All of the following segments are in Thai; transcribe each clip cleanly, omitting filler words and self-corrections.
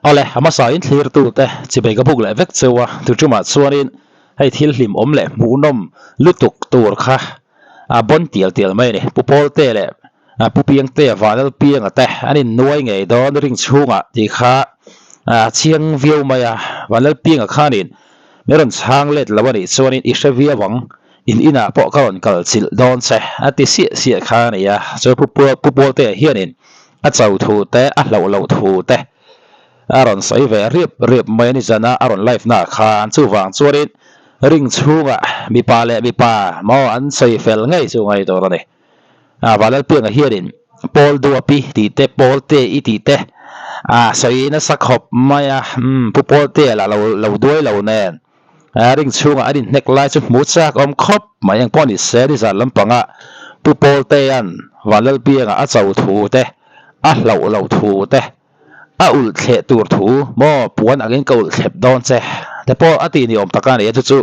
ole ama sa in thlir tu te chibe ka buk le vek chewa tu chuma chuanin hei thil hlim om le mu nom lutuk tur kha a bon tial mai ni pupol te le a pupiang te vanal piang ate anin nuai ngei don ring chunga ti kha a chiang view maya vanal piang khanin meron chang let lawani chuanin ishavia wang in ina po karon kal chil don che ati si kha ni ya so pupol te hianin a chau thu te a lo thu te aron sai ve riep mai ni jana aron life na khan chu wang chuarin ring chunga mi pa le mi pa mo an sai fel ngai chu ngai to ni a walal piang a hianin pol du api ti te pol te I ti te a sai na sakhop maya pu pol te la lo duai lo nen a ring chunga adin Hnek lai chu mu chak om khop mayang poni se ri za lampanga pu pol te an walal piang a chau thu te a lo thu te a ul the tur thu mo puan again ka ul thep don che te po ati ni om takani chu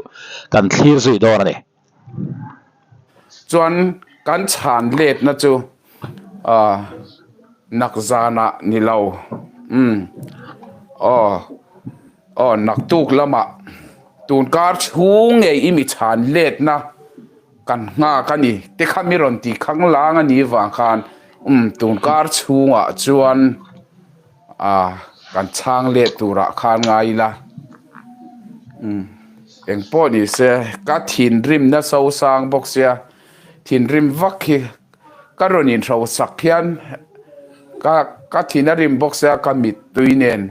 kan thlir zui don ani chuan kan chan let na chu nak zana ni lo nak tuk lama tun kar chung ei imi chan let na kan nga kani te khamiron ti khanglang ani wang khan tun kar chunga chuan kan chang let tura khan ngai la eng po ni se ka thinrim na so sang boxia thinrim vakhi karonin tho sakhian ka thinarim boxia ka mit tuinen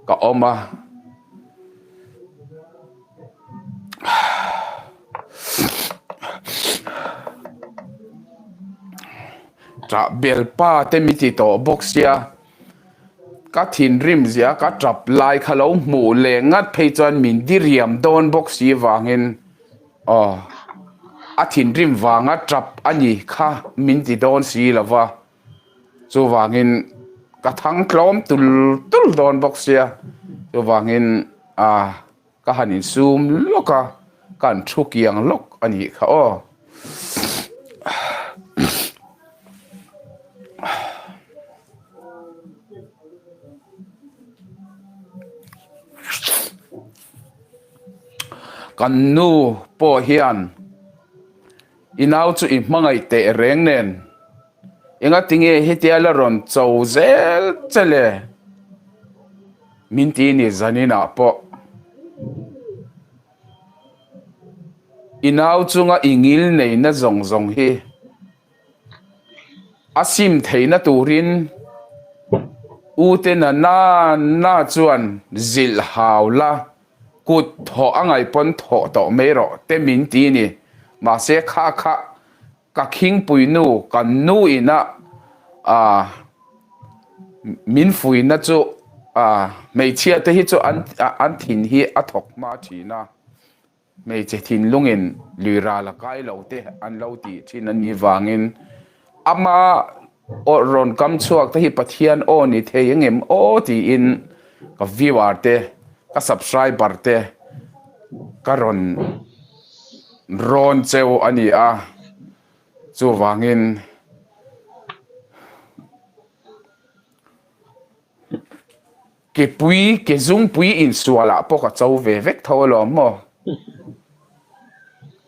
ka oma tra belpa te miti to boxia ka thinrim zia ka trap lai khalo mu le ngat phei chuan min diriam don boxi wangin a thinrim wanga trap ani kha min ti don si lawa chu wangin ka thang klom tul don boxia chu wangin ka hanin zoom loka kan thukiang lok ani kha kan nu po hian inau chu I hmangai te reng nen enga tinge hetiala ron chau zel chele minti ni zanina po inau chunga ingil nei na zong hi asim theina turin ute na chuan zil haula kut tho angai pon tho to mero te min ti ni ma se kha ka king puinu kan nu ina min fuina chu mei chia te hi chu an thin hi a thok ma thina mei che thin lungin lira la kai lo te an lo ti thin an ni wangin ama o ron kam chuak te hi pathian o ni the yengem o ti in ka viewer te ka subscriber te ka ron cheu ani chu wangin ke zung pui in suala po ka chau ve vek tholo mo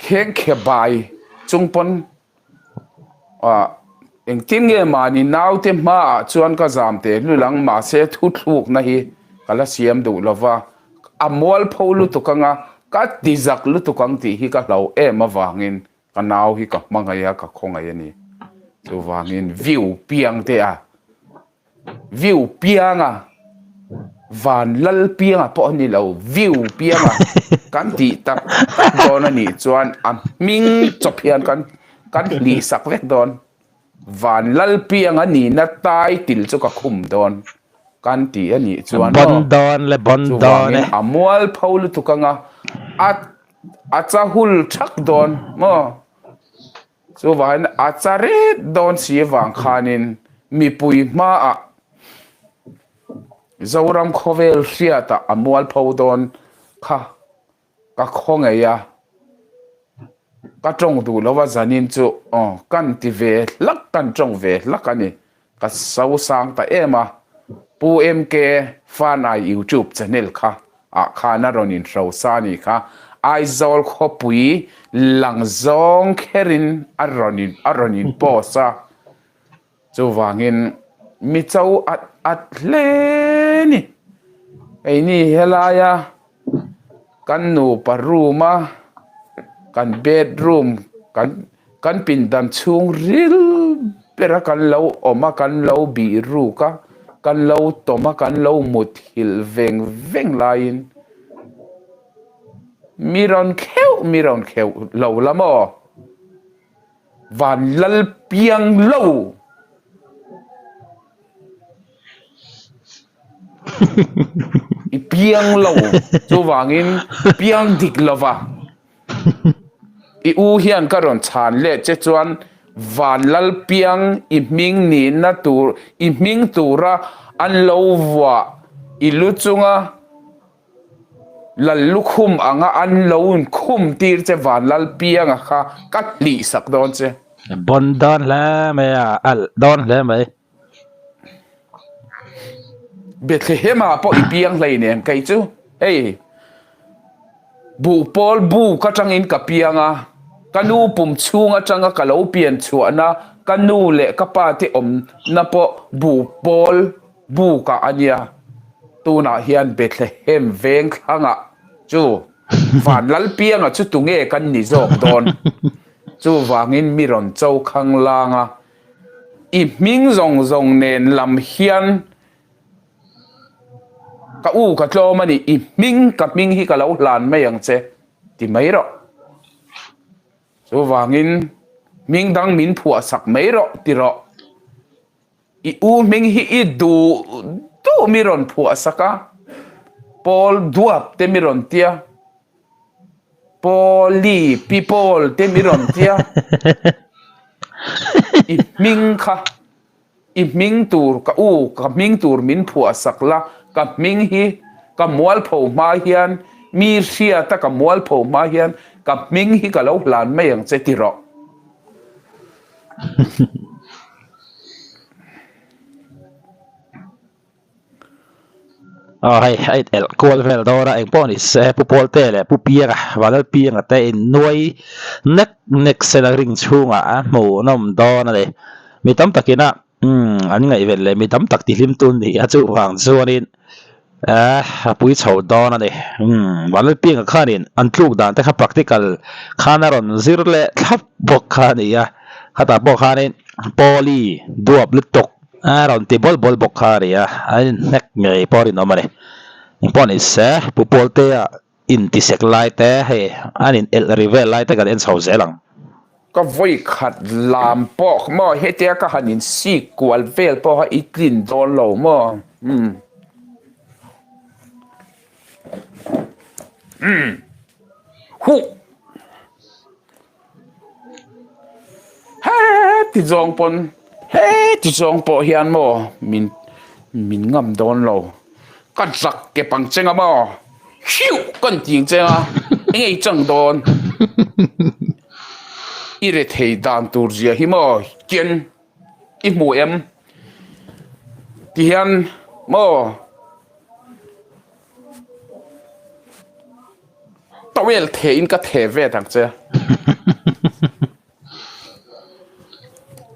khen khe bai chung pon eng tin nge ma ni nau te ma chuan ka zam te lulang ma se thu thluk na hi kala siam du lova amol pholu to kanga ka tizak lu to kang ti hi ka lo ma wangin ka nau hi ka mangaya ka khongai ni chu wangin view piang te view pianga Vanlalpianga po ni lo view pianga kan ti tak don ani chuan ming chophian kan li sak vek don Vanlalpianga ni na tai til chu ka khum don kan ti ani chuan bon don amwal phol tu kanga acha hul thak don mo chu van achare don si wang khanin mi pui ma zoram khovel hriata amwal phodon kha ka khongeya ka tong du lawa zanin chu kan ti ve lak kan tong ve lakani ka sau sang ta ema ปูเอ็มเกฟ้าใน YouTube channel ค่ะข้าน่ารอนินเราซานี่ค่ะไอซอลขบุยหลังซองแครินอารอนินปอซาจูวางินมิเจ้าอัดเลนี่ไอ้นี่เฮลายากันหนูปารูมากันเบดรูมกันปินดำชุงริลเปรกันเล่าออกมากันเล่าบีรูกะกันเล่าตอมากันเล่าหมดหิลเวงลายน์มีรอนเขียวเล่าละมั้วันลัลเปียงเล่าอีเปียงเล่าจูวางินเปียงดิกลาวะอีอูเฮียนก็รอนชานเล่เจจวนวันลัลเปียงอีมิงนี่นาตูอีมิงตูระอันเลวะอีลุจุงะลัลลุคุมอ่างอันเลวนคุมตีร์เจวันลัลเปียงอะค่ะกัดลีสักโดนเจบนดอนแล้วไหมดอนแล้วไหมเบ็ดเฮมาพออีเปียงเลยเนี่ยไกจูเฮ้ยบูปอลบูก็จังอินกับเปียงอ่ะกันนูปุ่มชูงจังก็เราเปลี่ยนชัวนะกันนูเละก็ป้าที่นับบูปอลบูกับอันเนี้ยตัวน่ะเฮียนเบ็ดเลยเฮมเวงข้างอ่ะจูฝันลัลเปียงอ่ะชุดตุงเอกันนิจอกโดนจูวางินมีรอนเจ้าข้างล่างอ่ะอีมิงซงเนนลำเฮียนก็อู้ก็โลมันนี่อีมิงกับมิงที่ก็เราหลานไม่ยังเจที่ไม่หรอกสูวางินมิงดังมินผัวสักไม่หรอกที่หรอกอีอู้มิงที่อีดูมีรอนผัวสักอะพอลดวบเตมีรอนเตียพอลีพีพอลเตมีรอนเตียอีมิงค่ะอีมิงตูร์ก็อู้กับมิงตูร์มินผัวสักละกับมิงฮีกับมัวลผู้มาเฮียนมีเสียแต่กับมัวลผู้มาเฮียนกับมิงฮีกับเราหลานไม่ยังเจติรอให้เอลกอลเฟลดอร์เองป้อนอิสผู้พอลเตเลยผู้เปียกวันนั้นเปียกแต่อินนวยเน็กเซนริงช่วงหมูน้ำดอนเลยมีตั้มตะกินอันนี้ไงเวลเลยมีตั้มตักที่ริมตุนนี่อาจูฟังส่วนนี้ปุ้ยชาวดอนเลยวันนั้นเปียกข้านี่อันลูกด่านแต่ข้า practical ข้านารอนซิร์เล่ทับบอกข้านี่ข้าตาบอกข้านี่ปอลีดวบลึกตกรอนที่บอลบอกข้านี่อันเน็กไงปอลีน้องมาเลยปอนี่เสียผู้พอลเตะอินทิเซกไลท์เตะให้อันนี้เอลริเวลไลท์เตะกันเอ็นสาวเซลังก็ไว้ขัดลามปอกหม้อเฮเตียก็หันอินซีกวลเวลปอกอีกลิ่นโดนเหล่าหม้อฮูเฮ้ที่จองปนเฮ้ที่จองปอเฮียนหม้อมินงำโดนเหล่าก็จักเก็บปังเจงอ่ะหม้อฮิวกันจริงเจงอ่ะไอ้จังโดนอีเรทดานตูร์เจียฮิโมเกียนอีหมูเอ็มที่เฮียนโมตะเวลเทอินก็เทเวทังเจ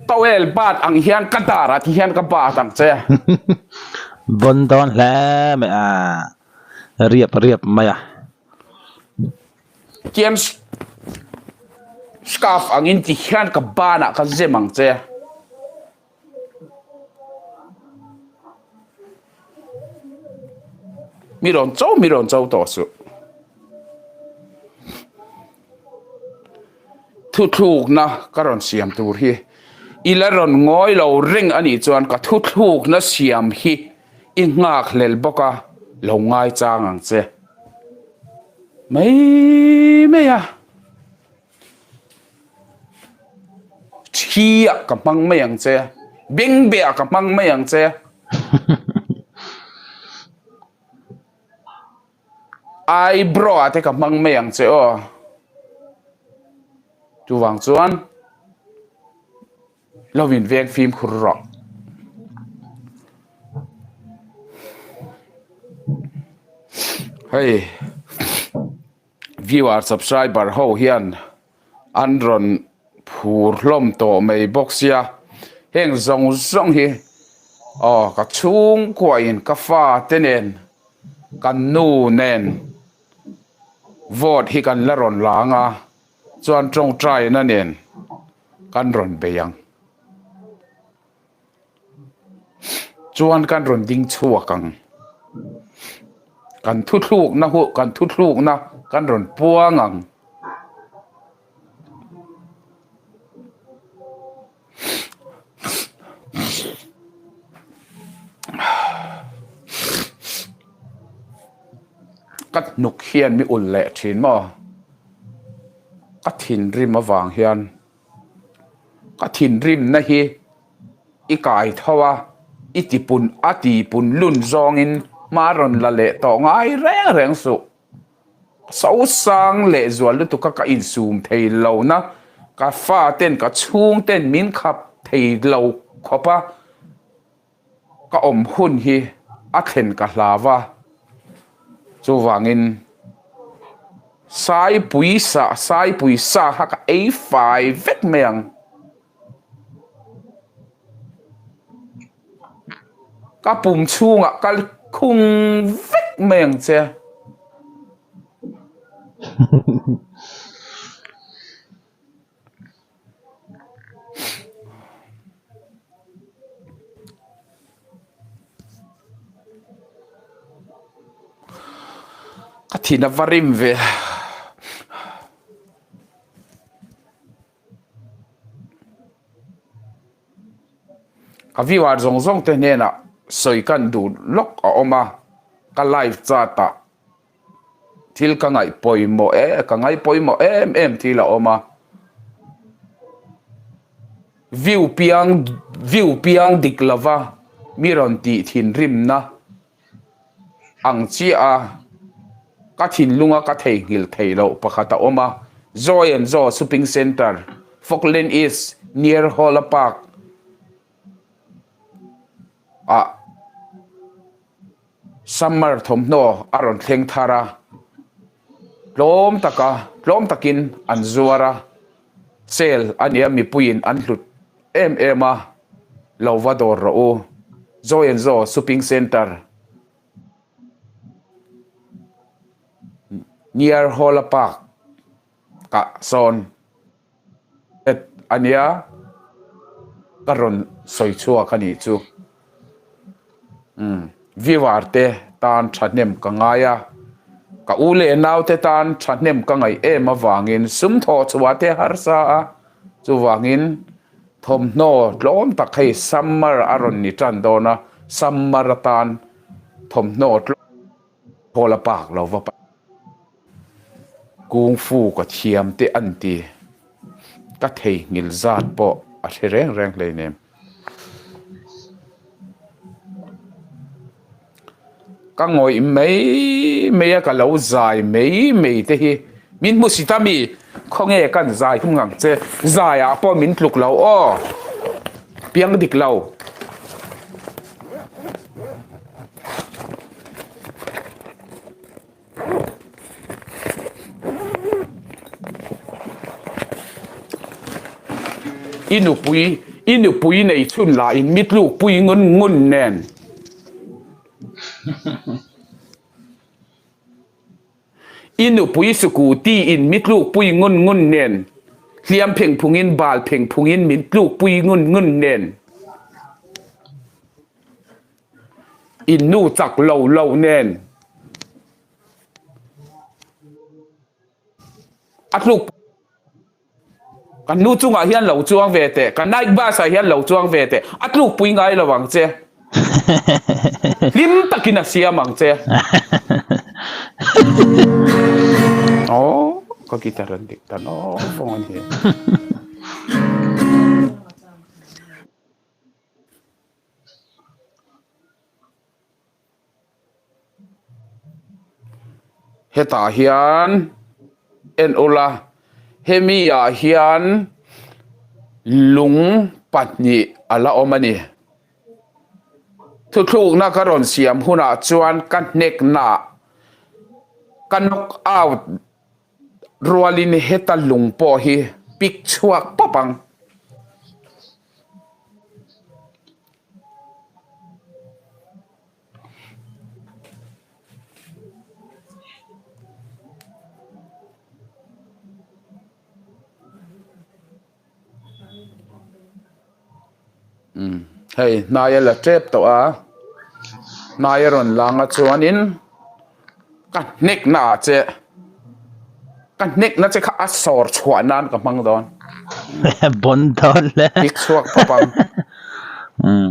ตะเวลบาดอังเฮียนก็ดาระที่เฮียนก็บาดทังเจบนดอนแล้วไม่เรียบไม่เกียนสกาฟอังอินที่เฮียนกับบานะก็เจมังเจมีรอนเจ้าต่อสู้ทุกนะก็รอนเสียมตัวฮีอีละรอนง้อยเราเร่งอันนี้จวนก็ทุกนะเสียมฮีอีงากเลลบกะเราง่ายจางอังเจไม่เชียกับมังไม่ยังเจเบ่งเบียกับมังไม่ยังเจไอ้บรอแต่กับมังไม่ยังเจจูวังจวนเราวินเวียงฟิล์มคุรอ hey viewer subscriber ho hian andron phur hlom to mei boxia heng zong hi ka chung kwa in ka fa tenen kan nu nen vote hi kan la ron langa chuan trong trai na nen kan ron beyang chuan kan ron ding chuakang kan thu thluk na hu kan thu thluk na kan ron puangang kat nuk hian mi ul le thin mo ka thinrim awang hian ka thinrim na hi i kai thawa itipun ati pun lun zongin maron la le to ngai reng su so sang le zual lu ka in sum thei lo na ka fa ten ka chung ten min khap thei lo khopa ka om hun hi a then ka hlawa chu wangin sai pui sa ha ka ei fai vek meng ka pum chunga ka khung vek meng che ka thina varim ve ka viewer zong te nena soi kan du lok a oma ka live chata thil ka ngai poimo em thila oma view piang diklava miron ti thinrim na ang chi a ka thin lunga ka thei ngil thei lo pakhata oma joy and zo shopping center Falkland is near Hola Park summer thomno aron thleng thara tlom takin an zuara sel ania mi puin an hlut ema lovador ro joy and zo shopping center near Hola Park ka son et ania karon soi chua kani chu viewer te tan thatnem ka ngaya ka ule naw te tan thatnem ka ngai ema wangin sum tho chuwa te harsa a chu wangin thom no tlom takhei summer aron ni tan dona summer tan thom no Hola Park lo wa kung fu ka thiam te anti ka thei ngil zat po a reng le nem ka ngoi mei ka lo zai mei te hi min musitami khonge kan zai khum ngang che zai a po min tluk lo o piang dik lo inu pui nei chun la in mitluk pui ngun nen inu pui sukuti in mitluk pui ngun nen hliam pheng phungin bal pheng phungin mitluk pui ngun nen in nu chak lo nen atluk kan nu chunga hian lo chuang ve te kan naik ba sa hian lo chuang ve te atluk pui ngai lawang che lim takina sia mang che ko gitaran dik tan phong ni heta hian en ola hemia hian lung patni ala omani thuthluk na karon siam huna chuan kan Hnek na กันนกเอารัวลินเฮตันลุงปอฮีปิกชวกปะปังเฮ้ยนายละเจ็บตัวนายรอนลางชวนินกันเน็กน่าเจกันเน็กน่าจะข้าสอร์ชวนนั้นกับมังดอนบนตอนเลย ปิกชวกปะปัง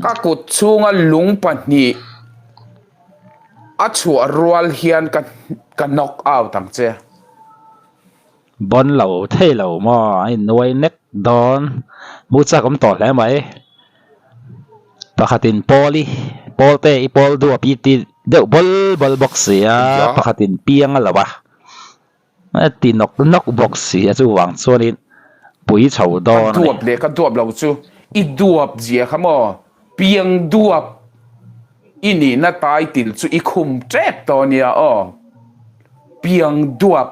ก็กุดชูงลุงปันนี่ชัวรัวเฮียนกันนกเอาตั้งเจบนเหล่าเท่เหล่ามาไอ้หน่วยเน็กดอนมูจักคำตอบแล้วไหมปกติปอลีปอลเตอีปอลดูปีติเดี๋ยวบอลบ็อกเสียปกติเปียงอะไรวะตีนกบ็อกเสียจู่หวังส่วนนี้ปุ๋ยเฉาดอนดวบเลยกันดวบเราจู่อีดวบเจียขโมเปียงดวบอีนี่น่าตายติดจู่อีคุมเจ็บตอนเนี้ยเปียงดวบ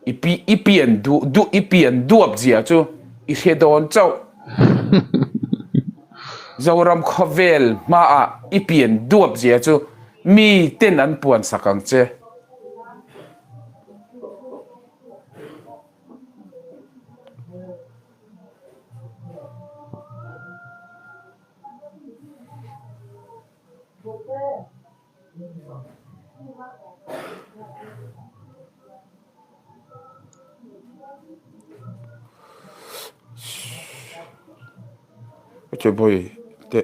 อีเปียนดูอีเปียนดวบเจียจู่อีเฮดอนเจ้าเจ้ารำคาเวลมาอีเปียนดวบเจียจู่มีเต้นอันปวนสักครั้งเจจะบ่อยแต่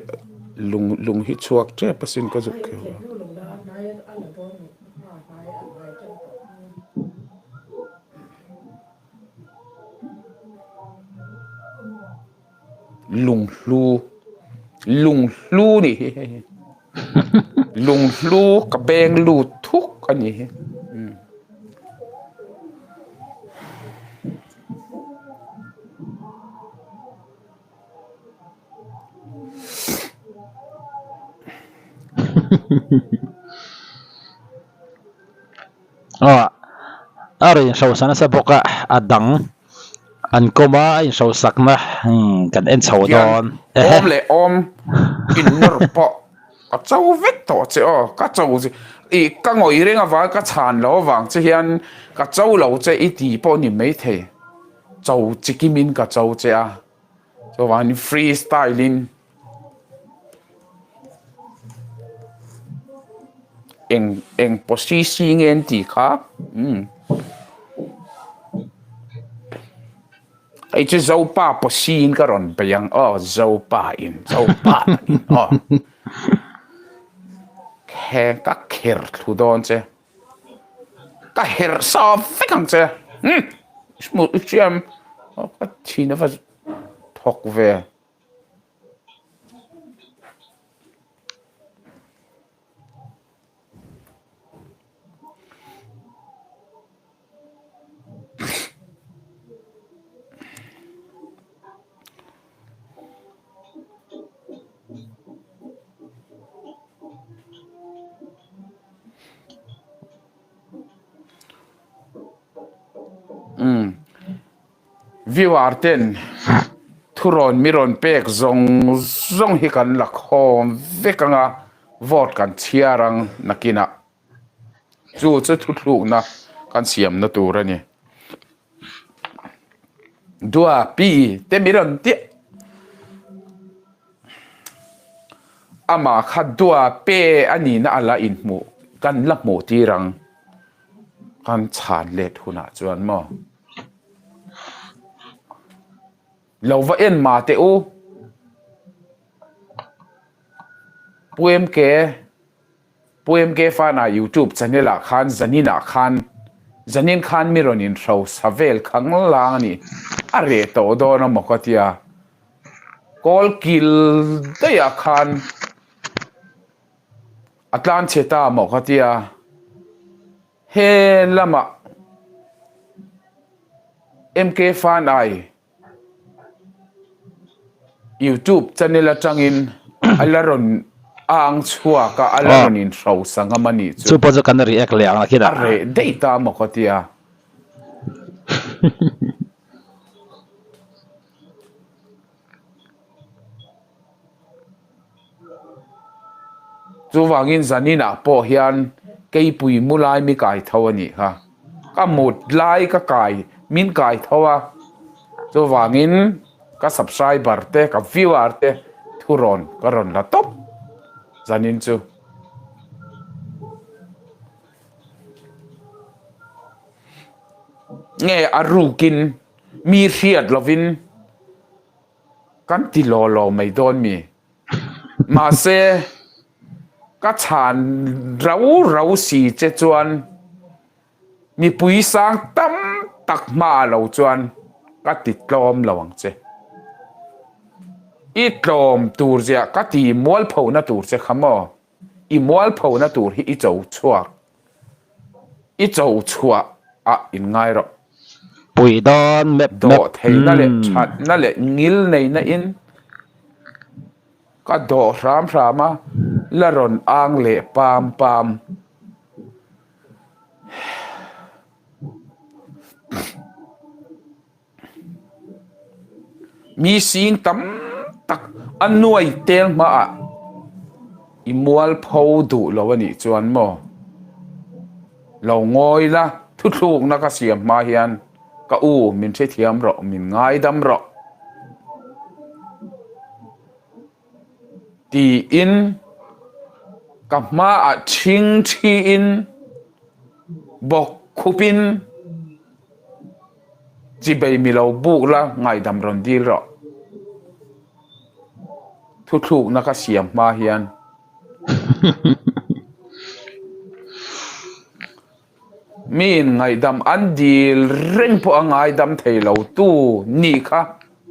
ลุงฮิตชวกเจ็บประสินก็จุกเขียวลุงลูนี่ลุงลูกับแบงลูทุกอันนี้อะไรอย่างชาวสนสะบกะอดังอันก็มาอย่างชาวสักนะกันเอ็นชาวดอนเลยอินนอร์ปะก็เจ้าเวทต่อเจ้าก็เจ้าสิอีก็งอยเรื่องว่าก็ชานแล้ววังเชียนก็เจ้าเราเจ้าอีดีปอนี่ไม่เทเจ้าจิกิมินก็เจ้าเจ้าเจ้าวันฟรีสไตลิ่งเองโพสิชันเงินดีครับไอ้เจ้าป้าโพสิชันก็รอนไปยังเจ้าป้าแค่ก็เขิร์ทุดอนเจ้ก็เขิร์ซอฟฟิกังเจ้สมุดเชื่อมก็ทีนั้นว่าทอกเววิวาร์เทนทุรอนมิรอนเป็กซงฮิกันลักโฮมเวกังวอดกันเชียรังนักินะจู่จะทุกลูกนะกันเสียมนะตัวนี่ดัวปีเตมิรอนเตอามาขัดดัวเปอันนี้นะอะไรอินหมูกันลักหมูตีรังกันชาเลดหุนะจวนมอเราว่าเอ็นมาเตอปุ่มเกฟ้าใน YouTube จะนี่ละคันจะนี่ละคันจะนี่คันมีรอนินเราสเวลขังล่างนี่อะไรตัวโดนมกติยากอลกิลได้ยาคันอัตแลนเชตามกติยาเฮลมาMKฟ้าในYouTube channel atangin alarun tawngchhuak ka alaronin ro sangamani chu po chu kan react le ang khida are data mo khotia chu wangin zanina po hian kei pui mulai mi kai thawani ha ka mut lai ka kai min kai thawa chu wangin ka subscriber te ka viewer te thuron karon la top zanin chu nge arukin mi riat lovin kan ti lo mai don mi ma se ka chan rau si che chuan mi pui sang tam tak ma lo chuan ka ti tlom lawang che i tlom tur zia ka ti mual pho na tur che khamo i mual pho na tur hi i chou chhuak a in ngai ro pui don mep do thei na le chat na le ngil nei na in ka do ram rama la ron ang le pam mi sing tam tak anuai tel ma a i mual pho du lo ani chuan mo lo ngoi la thu thluk na ka siam ma hian ka u min the thiam ro min ngai dam ro ti in ka ma a thing thi in bok khupin chi bei mi lo buk la ngai dam ron dil ro thu thluk na ka siam ma hian min ngai dam an dil reng po angai dam thei lo tu ni kha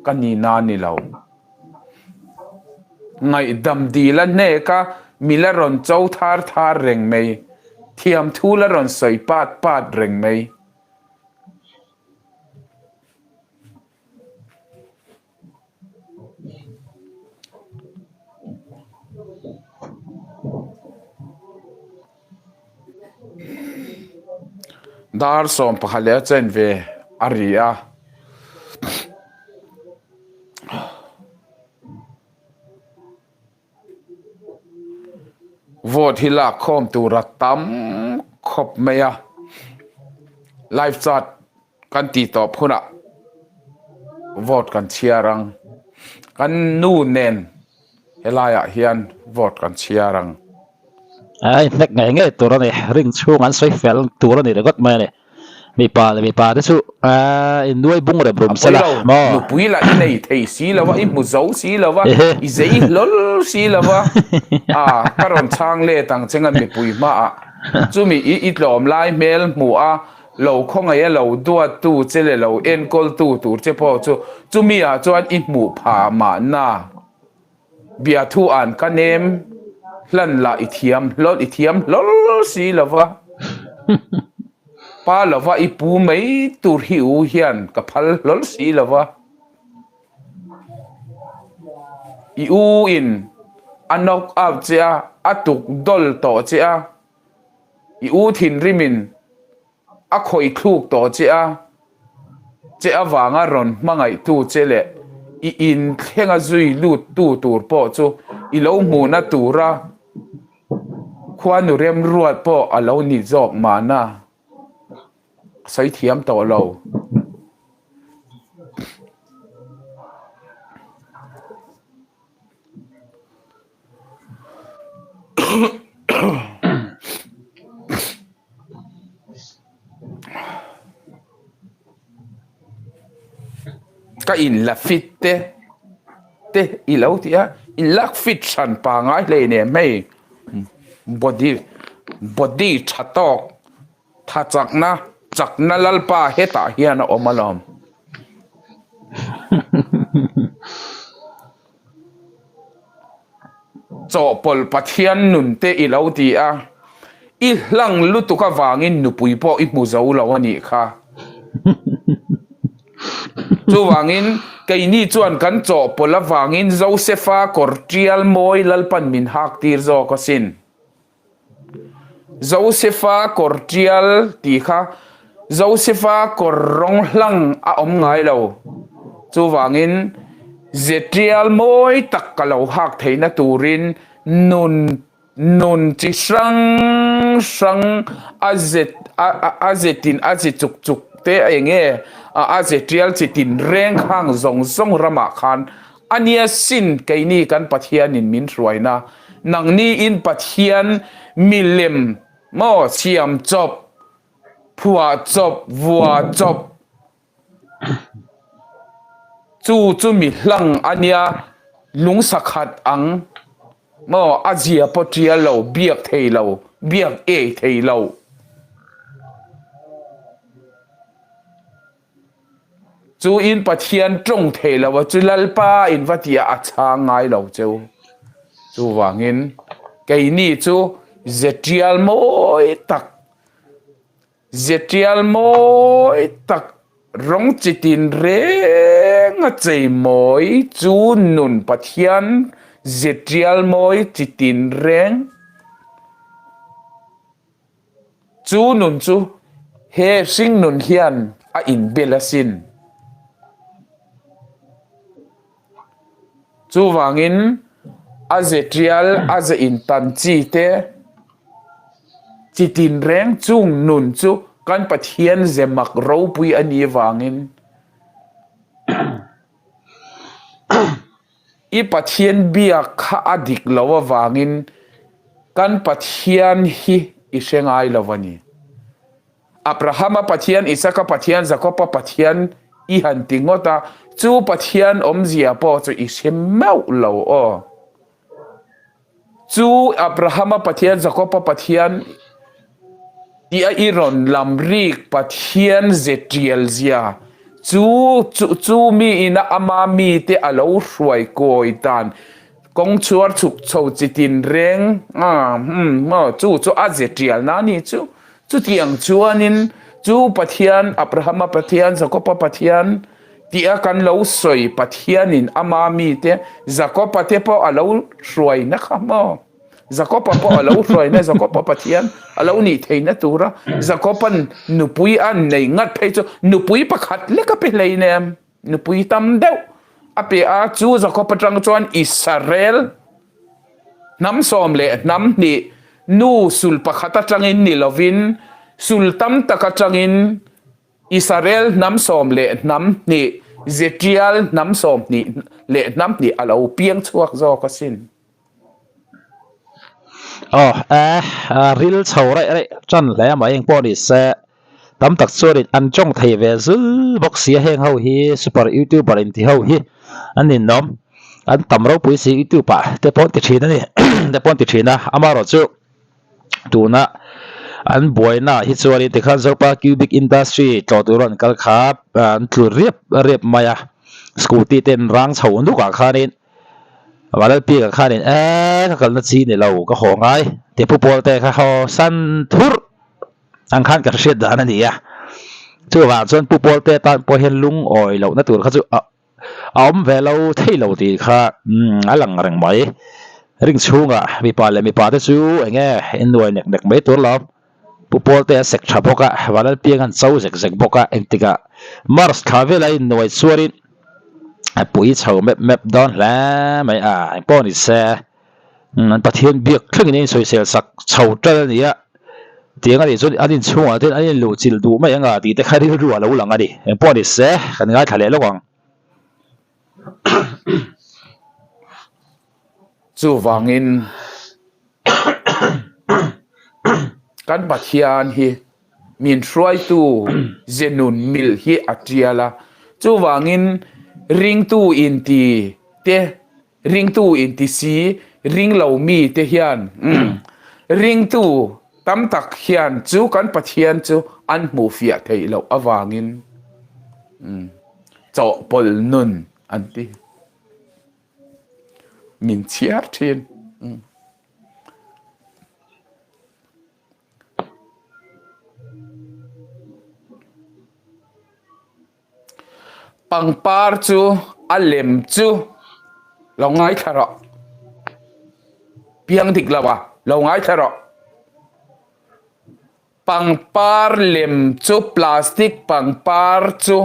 ka ni na ni lo ngai dam dila ne ka mila ron chau thar reng mei thiam thu la ron soi pat reng mei dar som pakhalia chen ve aria vote hila khom tu ratam khop meya live chat kan ti top khuna vote kan chiarang kan nu nen helaya hian vote kan chiarang ai Hnek ngai tur ani ring chung an soi fel tur ani regot mai ne mi pa de chu in nuai bung re brum sala mo nu pui la i nei thei si lawa i mu zo si lawa i zei lol si lawa karon chang le tang chengan mi pui ma chu mi i tlom lai mel mu a lo khong ai lo dua tu chele lo en kol tu tur che po chu mi chuan i mu pha ma na bia thu an ka nem hlan la i thiam lol si lawa pa lawa i pu mai tur hi u hian ka phal lol si lawa i u in anok ab chia atuk dol to chia i u thinrimin a khoi thluk to chia wanga ron mangai tu chele i in thenga zui lut tu tur po chu i lo mu na tura khwanu rem ruat po alo ni jok mana sai thiam to lo ka in la fit te i lo tia in lak fit san pa ngai le ne mai body thatok tha chakna lalpa heta hian omalom cho pol pathian nun te i lo ti i hlang lutuka wangin nupui po i mu zo lo ani kha chu wangin cái ni chuan kan cho pola wangin Josepha Cordial moi lalpan min hak tir zo ko sin Josepha Cordial ti kha Josepha Korrong hlang a om ngai lo chu wangin Zetrial moi tak kalau hak theina turin nun nun chi sang azetin chuk chuk te enge azetrial chitin reng hang zong rama khan ania sin kaini kan pathian in min ruaina nang ni in pathian milem mo siam chop phua chop vua chop chu mi hlang ania lung sakhat ang mo azia potria lo biak thei lo biak e thei lo chu in pathian trong thei lo chu lalpa in vatia acha ngai lo chu wangin cái ni chu zetial moi tak rong chitin reng a chei moi chu nun pathian zetial moi chitin reng chu nun chu he sing nun hian a in belasin chu wangin a zetial a za in tan chi te chitin reng chung nun chu kan pathian zemak ro pui ani wangin i pathian bia kha adik lawa wangin kan pathian hi isengai lawani Abrahama pathian Isaka pathian Jacob pathian i hantingota chu pathian omzia po chu isemau lo o chu Abrahama pathian Jacob pathian ia iron lamrik pathian zetriel zia chu mi ina ama mi te alo hruai koi tan kong chuar chuk chho chitin reng mo chu a zetriel na ni chu tiang chuanin chu pathian Abrahama pathian Jacob pathian tia kan lo soi pathianin ama mi te Jacob te po alo hruai na khamo Jacob po alo hruai na Jacob pathian alo ni theina tura Jacoban nupui an nei ngat phei chu nupui pakhat le ka pe leinem nupui tam deuh ape a chu Jacob tang chuan Israel nam som le nam ni nu sul pakhata tangin ni lovin sul tam taka tangin Israel nam som le nam ni Zetial nam som ni le nam ni alo piang chuak zo ka sin ril chau rai chan le ma eng poni se tam tak chuan an chong thei ve zul box sia heng ho hi super youtuber in ti ho hi anin nom an tam ro pui si youtube pa te pon ti thina ni te pon ti thina amaro chu tuna an boina hi chuan ti khan zo pa cubic industry to turon kal khap an tlu rep maya scooty ten rang chho nu ka khanin walal pi ka khanin ka kal na chi ni lo ka ho ngai te pu pol te kha ho san thur ang khan ka hriat dan ani ya chu wa chuan pu pol te tan po hen lung oi lo na tur kha chu om ve lo thei lo ti kha alang reng mai ring chunga mi pa le mi pa te chu enge en noi nek mai tur lo pu pol te sek tha boka walal pi ngan chau zek boka engtika mars kha ve lai noi chuarin pui chho map don la mai anh pon ni se an pathian biak thling ni social sak chho tal ni ya tiang ani chu anin chunga ten anin lu chil du mai anga ti te khari ru lo lang ani anh pon ni se kan ngai thale lawang chu wangin kan pathian hi min hruai tu zenun mil hi atriala chu wangin ring tu in ti te ring tu in ti si ring lo mi te hian ring tu tam tak hian chu kan pathian chu an mu fia thei lo awangin cho pol nun anti min chiar thin ปังปาร์จูอัลเลมจูเราง่ายทะเลาะเพียงติกละวะเราง่ายทะเลาะปังปาร์เลมจูพลาสติกปังปาร์จู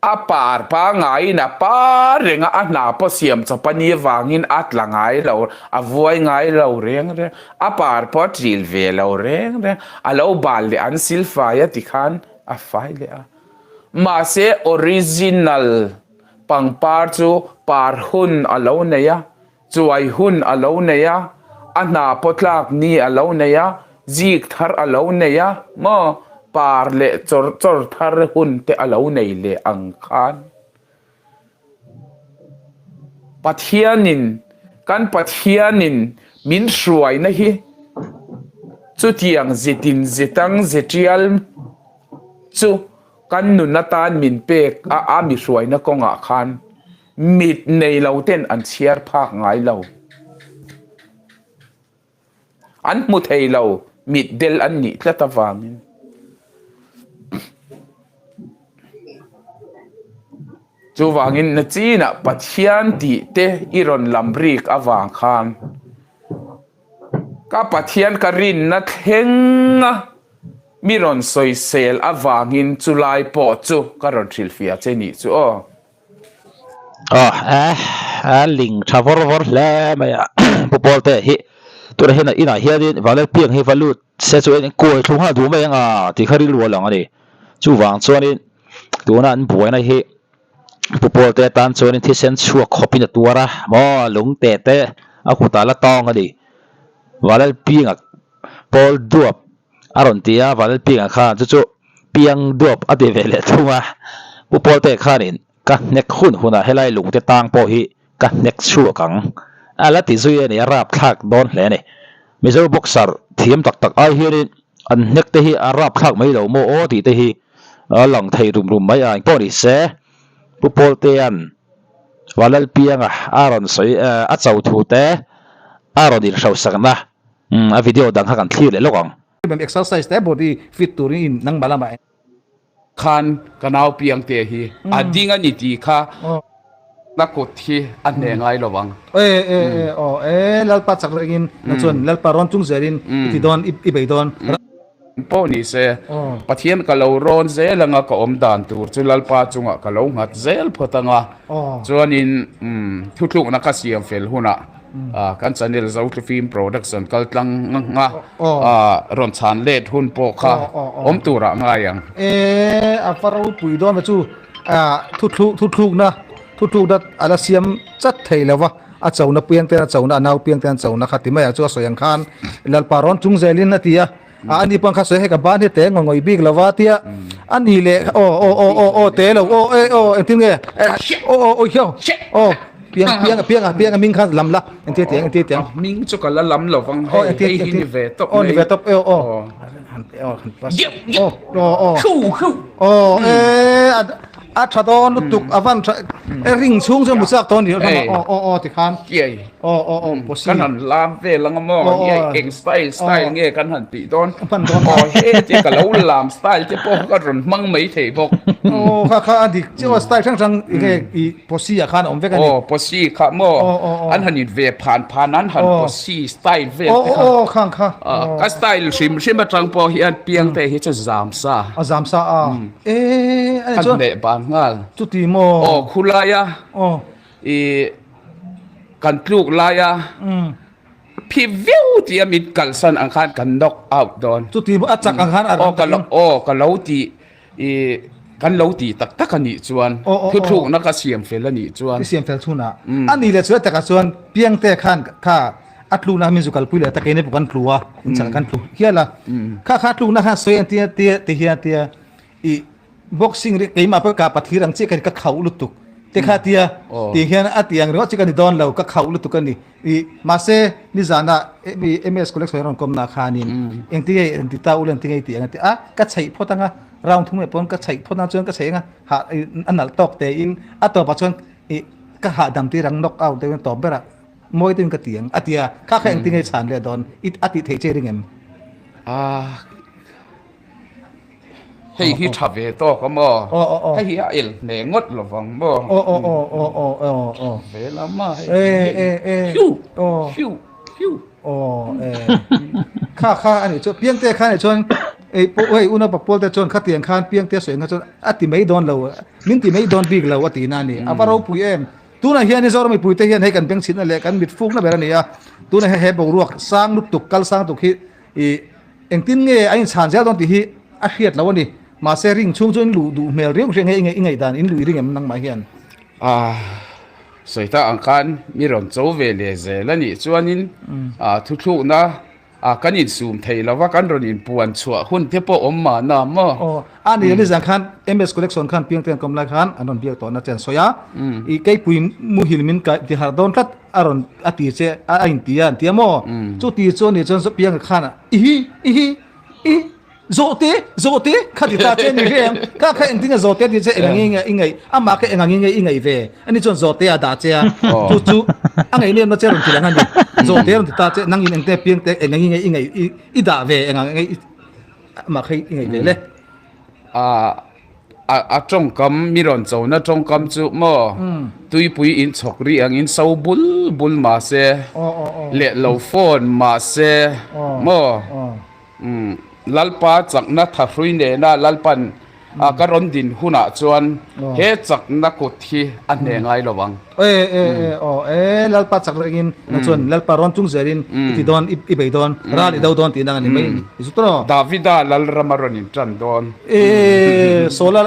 อาปาร์ปางไงนะปาร์เรงอ่ะนาพอเสียมจะปนีวางินอัดละไงเราอวัยไงเราเร่งเร่งอาปาร์พอจิลเวเราเร่งเร่งอาเราบาลเลอันซิลฟายติคันอาไฟเลยอ่ะมาเซออริจินัลปังปาร์จูปาร์หุนอาเราเนี่ยจวยหุนอาเราเนี่ยอันนาพอทลากนี่อาเราเนี่ยจีกทาร์อาเราเนี่ยมาปาร์เล่จอร์ทาร์หุนเตอาเราเนี่ยเล่อังคารปัทยานินกันปัทยานินมินสวยนะฮีจุดยังเจตินเจตังเจติอัลจุกันนุนตานมินเปกอามิสวยนะกงอาคารมิดในเราเต้นอันเชียร์ภาคไงเราอันมุดให้เรามิดเดลอันนี้ละตะวางินจูวางินนะจีน่ะปัจจัยที่เตอิรอนลัมบริกอวางคานก็ปัจจัยการินนัดเฮงมิรอนสอยเซลอวางินจุไลปอจูการอนทิลฟิอาเจนี่จูลิงชาวรวร์แล้วไม่อะผู้บอลเตะฮิตัวเห็นอินาเฮียดิวันเล่เพียงให้ฟันลูดเสียจวนกลัวทุ่งหาดูไม่ยังที่เขาเรียกว่าหลังอะไรจู่วางส่วนนี้ตัวนั้นป่วยนะฮิผู้บอลเตะตันส่วนนี้ที่เซนชัวขบินตัวละมอหลงเตะเอาขุตาละตองอะไรวันเล่เพียงบอลดวบอารมณ์ที่วันเล่เพียงข้าจู่เพียงดวบอดีเวเลทุ่งผู้บอลเตะข้านี่กันเน็กหุ่นหุ่นให้ไล่หลงเตะตังพอฮิกันเน็กชัวกังแล้วที่สุดเนี่ยรับทักโดนเลยเนี่ยมิจูบ็อกเซอร์ทีมตักไอเฮียนี่อันเน็กเตะฮีรับทักไม่เหลวโมโอที่เตะฮีหลังไทยรุมไม่อ่านพอดีเสียผู้โพลเตียนวันละเพียงอารอนสวยเจ้าทูเตะอารอนดีเราสักนะวิดีโอดังหักกันที่เลยลูกอ่ะเป็น exercise แต่ body fit ตัวนี้นั่งบาลามาคันกันเอาเพียงเตะฮีดิ้งอันนี้ดีค่ะนักกดที่อันไหนไงระวังแล้วปัจจัยกินนั่นส่วนแล้วปารอนจุงเสรินที่โดนอีไปโดนป้อนี่เสียปะเทียนกับเราร้อนเสียแล้วก็อมดานตัวจุลลปาจุงกับเราหัดเสียพอตั้งจวนนี้ทุกๆนักเสียงเฟลหุ่นกันจะเนี่ยเราจะฟิล์มโปรดักชั่นก็ตั้งร้อนชานเล็ดหุ่นโปค่ะอมตัวระง่ายยังฟารูปุยโดนมาจูทุกๆนะทุกๆดัดอะไรเสียมจัดเทแล้ววะอาเจ้าหน้าเพียงแต่เจ้าหน้าเพียงแต่เจ้าหน้าขัดที่ไม่อยากจะสวยงามแล้วปารอนจุงเซลินนาทีอันนี้ปังคับสวยให้กับบ้านที่เตะงงอยบิ๊กแล้ววะที่อันนี้เลยเตะแล้วเอ็นที่ไงเขี้ยวเพียงมิงคันลำละเอ็นที่เตียงมิงจุกละลำหลอฟังให้นิเวตบนิเวตบอาชาดอนลุตุกอวันริงช่วงจมูกสักตอนเดียวติคานเกี่ยกันหันลามเวลังมอเก่งสไตล์เงี้ยกันหันปีตอนเฮ้เจ๊กับเราลามสไตล์เจ๊พวกก็รอนมั่งไม่เทพกค่ะอันที่เจ้าสไตล์ช่างอีพอซี่อะคันเวกันพอซี่ค่ะมออันหันนี่เวผ่านนั้นหันพอซี่สไตล์เวค่ะก็สไตล์ชิมมาจังพอเฮียนเปียงแต่เฮียจะจามซาอันเดบานงาจุดที่โมคุณลายะกันปลูกลายะพี่วิวที่มีกันสันอังคารกันน็อกเอาท์ดอนจุดที่อาจักอังคารกันเล้าตีกันเล้าตีตักกันนี่จวนทุกนักเสียมเฟลนี่จวนเสียมเฟลทุนะอันนี้เลยส่วนแต่กันส่วนเพียงแต่ขันข้าอัตลูนามิสุกัลปุยเลยตะเกียนปุกันปลัวอินสังกันปลัวเฮียละข้าอัตลูนะข้าสวยอันเตียboxing ri keim apa ka pathirang che kan ka khau lutuk te kha tia ti hian atiang ro che kan don lo ka khau lutuk kan ni I mase ni zana ms collect soiron kom na khanin engti engti ta ulen ti ti ati ka chai photanga round thum e pon ka chai phona chon ka chai nga ha anal tok te in ato pa chon ka ha dam ti rang knock out te to bera moi tin ka tiang atia kha kha engti ngai chan le don it ati the che ringem ให้ฮิตเวโตก็มอให้ฮิเอลเนงดระวังมอเวลามาฟิวฟิวฟิวข้าอันนี้ชวนเพียงแต่ข้าเนี่ยชวนอุณหภูมิแต่ชวนข้าเตียงข้านเพียงแต่สวยข้าชวนติไม่โดนเรามินติไม่โดนปีกเราตินั่นนี่ว่าเราปุยตัวนั้นเฮียนี่เราไม่ปุยแต่เฮียให้กันเพียงชิ้นนั่นแหละกันบิดฟุกนั่นแบบนี้ตัวนั้นให้บอกรวกสร้างลุกตุกกัลสร้างตุกฮิเองตินเงี้ยไอ้ชานเจ้าตอนที่ฮิอาเฮียดแล้ววันนี้มาเซริงช่วงดูเมลเรียกเรื่องไงด่านอินลุยเรื่องมันนั่งมาเฮียนสวยตาอังคารมีรอนโจเวเลเซแล้วนี่ชวนนินทุกๆนะกันอินซูมไทยแล้วว่ากันรอนอินปวนชัวหุ่นเทปอมมาหน้ามออันนี้นี่สังคัญ MS collection คันเพียงแต่กำลังคันอันนั้นเบียกต่อนัดเจนสอยอีกไอ้ปุยมุหิลมินกับที่หาดอนรัดอารอนอติเจอินเตียนเตียมอจุดที่จนนี่จนเพียงคันอีโจเตข้าติดตาเจนี่เรื่องข้าเองที่เนี่ยโจเตที่เจเองไงมาแค่เองไงเวอันนี้จนโจเตด่าเจ้าจู่อันไหนเนี่ยมาเจอรุ่นที่แล้วนั่นดิโจเตรุ่นที่ตาเจนั่งยินเองแต่เพียงแต่เองไงอีด่าเวเองมาแค่ไงเวเลยจงกำมีรอนโจนะจงกำจุมอตุยปุยอินชกรีอังอินเศร้าบุลมาเซเละเหล่าฟอนมาเซมอลัลปาจากนัทฟรุยเนน่าลัลปันกรอนดินหุนาจวนเฮจากนักที่อันเนงไงระวังลัลปาจากเองจวนลัลปารอนจุงเซรินที่ดอนอีเบย์ดอนราลิดาวดอนที่นั่งนี่ไม่สุดท้ายดาวิดาลัลรามารอนินจันดอนโซลา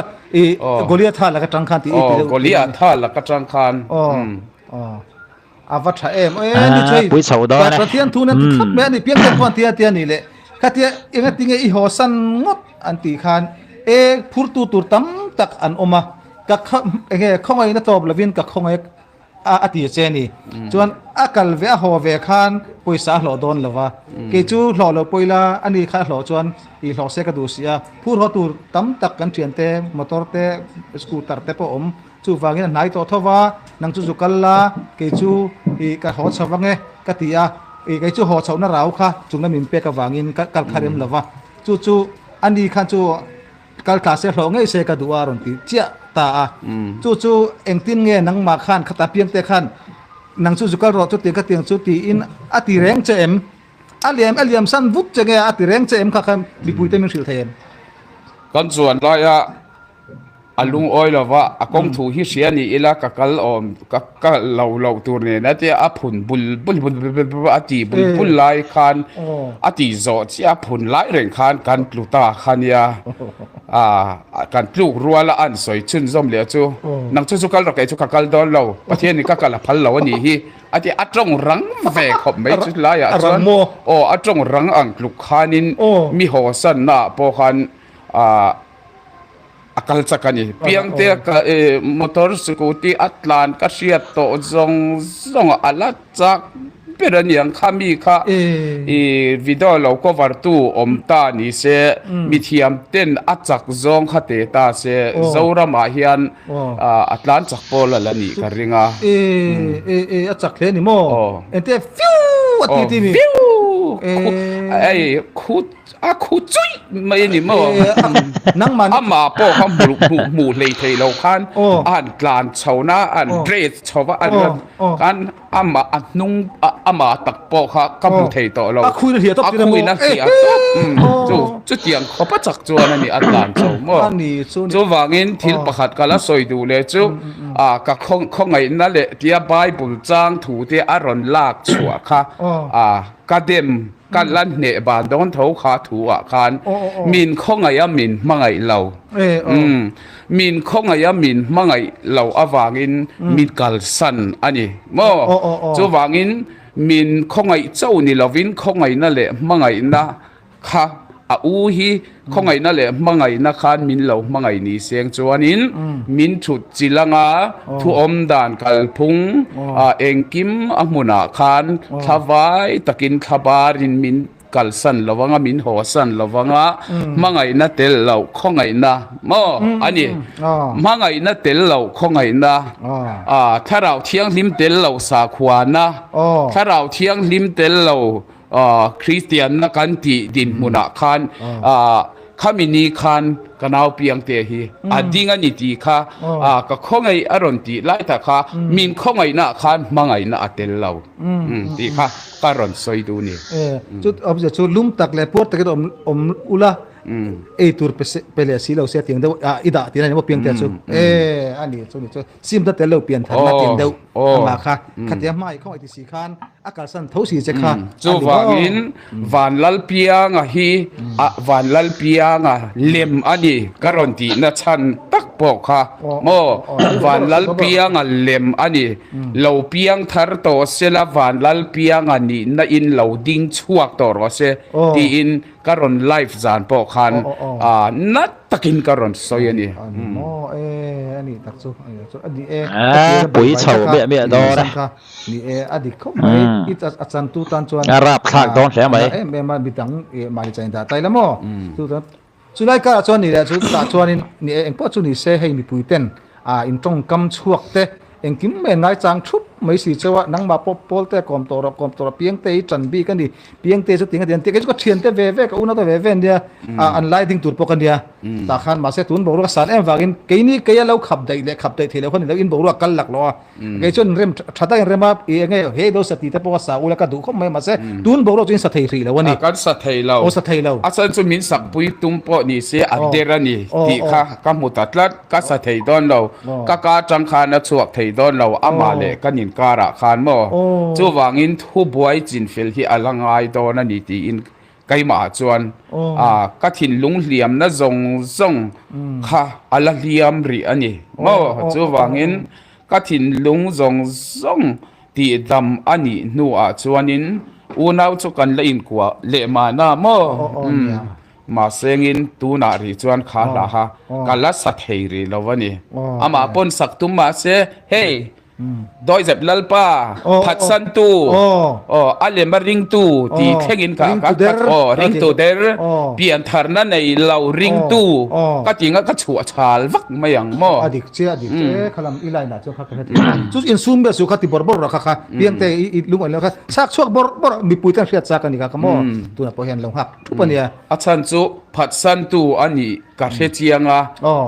โกลิอาธาแล้วก็จังคันที่โกลิอาธาแล้วก็จังคันอาวัชนี่ช่วยประเทศทุนนั้นทับแม่นี่เพียงแต่คนเทียนี่แหละข้าเทียเองติงอีหัวสันงดอันตีขานพูดตูตั้มตักอันออกมากับข้องไอ้นั่นตบละวินกับข้องไอ้อติเจนี่จวนอากาศเวะหัวเวะขานปุยสาหล่อโดนละวะเกจูหล่อละปุยละอันนี้ข้าหล่อจวนอีหล่อเสกดูเสียพูดหัวตูตั้มตักกันเชียนเตมอเตอร์เตสกูตเตอร์เตปอมจู่ฟังงี้นายตัวทว่านังจู่จุกันละเกจูอีกหัวชาวฟังเงกติยาไอ้จู่หัวชาวน่าเราค่ะจุงนั้นมีเปกวางินกัลคาริมละวะจู่อันนี้ขันจู่กัลคาเสหล่อเงยเสกดูอารมณ์ที่เจ้าตาจู่เอ็งตินเงยนังมาขันขัตเพียงแต่ขันนังจู่กัลรอจุดเตียงกเตียงจุดที่อินอติแรงเจมอเลียมสันวุฒจะเงยอติแรงเจมค่ะมีปุยเต็มสิลเทนกันส่วนร้อยอลุงอ้อยละว่าอกงถูฮิเสียนี่อีละกัลอมกัเราตัวเนี่ยนะที่อผุนบุลอติบุลไลคันอติโจที่อผุนไลเร่งคันกันปลุตาคันยากันปลูกรัวละอันสวยชื่นส้มเหลียวจูนังจูกัลเราแกจูกัลดอนเราประเทศนี้กัลพัลเราวันนี้ฮีอติอัจงรังเวขบไม่จุดไลอ่ะจวนอัจงรังอังปลุกคันินมีหัวสันน่ะพอคันakal sakani piang te ka motor scooty atlan ka siat to zong alat chak peran yang khami kha video lo cover tu omta ni se mithiam ten achak zong khate ta se zora ma hian atlan chak pol la ni ka ringa achak le ni mo ente fiu ati ti mi ai khut khu chui mấy ni mà nang man ama po ham mu lei thei lo khan an tlan chhona an dress chhowa an kan ama anung ama tak po kha kamu thei to lo a khui na hi to ti na hi a to chu tiang khopa chak chuan ani atlan chho mo chu wangin thil pakhat kala soi du le chu ka khong ngai na le tia bible chang thu te aron lak chua kha kademกันลั่นเนบานดอนเท้าขาถูอ่ะคานมินข้องไงมินมังไงเรามินข้องไงมินมังไงเราอวางินมินกัลสันอันนี้โม่จูวางินมินข้องไงเจ้านี่เราวินข้องไงนั่นแหละมังไงนะค่ะอูฮีข้องไงนั่นแหละมังไงนะคานมินเรามังไงนี่เสียงจวนินมินฉุดจิลังอาทุอมดานกัลพุงเองกิมอมุนาคานทวายตะกินขบารินมินกัลสันระวังมินหัวสันระวังมังไงนะเตลเราข้องไงนะโมอันนี้มังไงนะเตลเราข้องไงนะถ้าเราเที่ยงลิมเตลเราสาขวานะถ้าเราเที่ยงลิมเตลเราคริสเตียนนักกันติดินมุนาคาน ข้ามินีคันกันเอาเปียงเตฮีดิ้งอันนี้ตีค่ะก็ข้องไออารมณ์ตีไล่แต่ค่ะมินข้องไอหน้าคันมังไอหน้าเตลเราตีค่ะการอนสวยดูนี่จุดอบจะจุดลุ่มตักเลยพวดตะกี้อมอุละตัวเปลี่ยนสีเราเสียเตียงเดียวอีดาที่นั่นว่าเปลี่ยนแต่จุดอันนี้จุดนี้จุดซิมตัดแต่เราเปลี่ยนทันมาเตียงเดียวมาค่ะขัดแย้งไม่ข้องไอที่สีคันอากาศสั่นเท่าสีจะค่ะจูวางินวันลัลเปียงอ่ะฮีวันลัลเปียงอ่ะเล็มอันนี้การอนตีน่ะชันตักปอกค่ะโมวันลัลเปียงอ่ะเล็มอันนี้เราเปียงทาร์โตเซลวันลัลเปียงอันนี้น่ะอินเราดิ้งชวกต่อรอเซที่อินการอนไลฟ์จานปอกคันนัดตักินการอนสอยนี่อันนี้ตักสู้อันนี้ปุ๋ยเฉาเบี้ยเบี้ยดอนะนี่อันนี้เขาไม่อิจอาจารย์ตูตันชวนรับขากดอนใช่ไหมเมื่อมาบิดังมาใจตาไตละมั้งตูตันสุดท้ายก็ชวนนี่แหละสุดท้ายชวนนี่เองพอชวนนี่เสียให้มีปุ๋ยเต้นอินตรงกำช่วงเตะเองกิมเม่นายจางชุบไม่สิเจ้าว่านังมาปอลเตะกอมตัวเพียงเตะจันบีกันดิเพียงเตะสุดทิ้งกันเดียนเตะก็เทียนเตะเว่ก็อุ่นตัวเว่เนี่ยอันไล่ทิ้งตัวปกันเดียตาขันมาเสียตุนบอกว่าสารวากินเกนี่เกยเราขับได้เลยขับได้ทีแล้วคนเราอินบอกว่ากันหลักล้อเกยจนเริ่มชัดได้เริ่มมาเองเฮ้ยดูสติแต่พอสาวแล้วก็ดูเขาไม่มาเสียตุนบอกว่าจนสติทีแล้ววันนี้กันสติเราสติเราอาจารย์จะมีสักปุยตุ้มปอนี่เสียอันเดรันนี่ที่ค่ะกัมุตัดลัดก็สติดอนเราก็การจังคานะชวกทีดอนเราอามาเลกันยินการะคานโมจู่วางินทุบไว้จินฟิลที่อลังไอดอนนี่ที่อินไกมาจวนก็ถิ่นลุงเหลี่ยมนะซงค่ะอลเหลี่ยมรีอันนี้โมจู่วางินก็ถิ่นลุงซงที่ดำอันนี้นัวจวนินอุณาวจุกันเลยอินกว่าเลมานาโมมาเซงินตูนารีจวนขาลาฮะกัลสัตเฮรีลวันนี้อามาปนสักตุมมาเซเฮดอยเจ็บลัลป้าพัดสันตูอัลเลมาริงตูที่เทงินกะริงตูเดอร์เปลี่ยนทาร์นั่นในเราริงตูก็จริงก็ชัวชาลวักไม่ยังมออดีตเจ้ขลังอีไลน่ะจุกขัดจุดอินซูมเบสุขัดที่บอร์รักค่ะเพียงแต่ลุงอันแล้วค่ะสักช่วงบอร์มีปุ๋ยตั้งเสียสักกันนี่ค่ะมอตัวน่ะพอเห็นลงหักทุกปัญญาอาจารย์จุพัดสันตูอันนี้กะเฮจียงอ่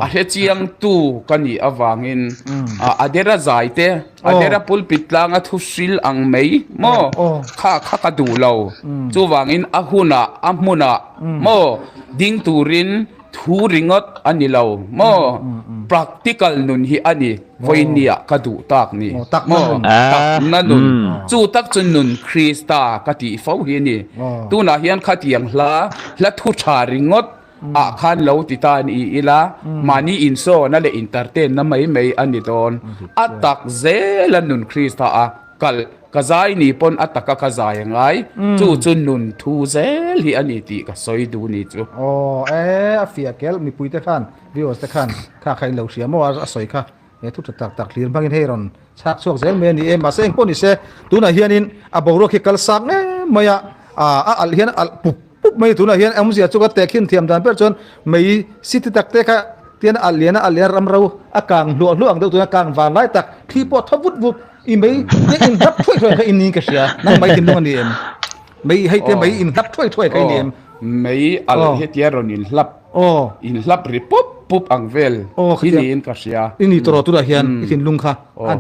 ะเฮจียงตูกันนี่อวางินอเดระใจเตอเดระปุลปิดลางอ่ะทุสิลอังไม่มอข้ากระดูเราจูวางินอาหุนะอัมมุนะมอดิ้งตูรินทูริงอดอันนี้เรามอ practical นุนฮีอันนี้วันนี้กระดูตักนี่มอตักนั่นนุนจูตักจนนุนคริสตากะติฟ้าเฮียนี่ตูน่าเฮียนขัดยังละทุชาริงอดขันเราติดตานี่อีละมานี่อินโซนั่นแหละอินเตอร์เทนนั่นไม่อันนี้ตอนตักเซลนุนคริสตากลกระจายนี่ปนอัตตะกระจายยังไงจู่จุนนุนทูเซลฮีอันนี้ตีก็สวยดูนี่จู่เฟียเกลมีปุยตะขันวิวตะขันข้าใครเหล่าเสียมั่วสวยค่ะทุกตักเลียนพังเฮรอนชักช่วงเซลเมนี่มาเซงปนนี่เซตัวน่ะเฮียนินบอกรัวคิกัลสักไม่อัลเฮียนปุ๊บไม่ตัวน่ะเฮียนมุสยาจุกเตะขึ้นเทียมดันเพื่อจนไม่สิทธิตักเตะค่ะเตียนอัลเลียนรำเราอากางหลวงตัวอากางวานไล่ตักที่ปอทวุฒิอินไม่อินรับช่วยอินนี่ก็เสียนั่งไม่กินตรงนี้ไม่ให้เต็มไม่อินรับช่วยใครเนี่ยไม่อัลเฮียรอนินรับริปุ๊บอังเวลอินอินก็เสียอินนี่ตัวเฮียนอินลุงค่ะ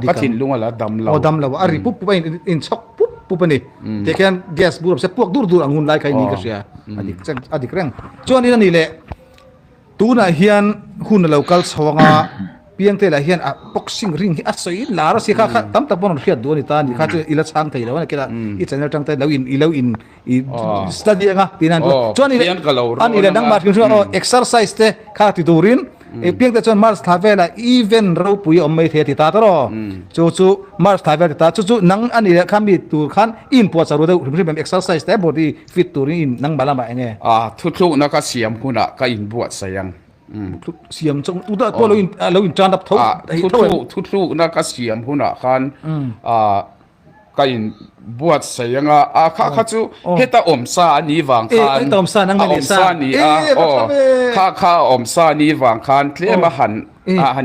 ก็ทินลุงอะไรดำเราอาริปุ๊บอินช็อกปุ๊บนี่แต่แค่แก๊สบุบเสพพวกดูอังุนไล่ใครนี่ก็เสียอดีตเร่งจวนนี้นั่นนี่แหละตัวน่ะเฮียนหุ่นเราคัลสว่างเพียงแต่ละเฮียนบ็อกซิ่งริงที่อัศวินลาร์สิค่ะตั้มตะบอนเขียดดูนี่ตานี่ค่ะจะอิลัดช่างไทยแล้วนะคิดว่าอีจันทร์ช่างไทยแล้วอินสตัดยังอ่ะที่นั่นจวนนี้อันนี้แหละดังมาถึงช่วงexercise เตะค่ะที่ดูรินเพียงแต่จนมาร์สทาเวล่ะอีเวนเราปุยอมไม่เทียติตาตลอดจู่มาร์สทาเวล่ตาจู่นังอันนี้แหละข้ามีตัวขันอินปวดสรุปได้ถึงเป็น exercise แต่บอดี้ฟิตตัวนี้นังบาลามาเองทุกนักเสียมคุณะก็อินบวชเสียงเสียมจงอุตตัวเราอินจานดับทุกนักเสียมคุณะคันก็อินบวชเสียงข้าจูเฮตาอมซานี่วางคันอมซานังไม่อมซานี่ข้าอมซานี่วางคันเคลียมาหัน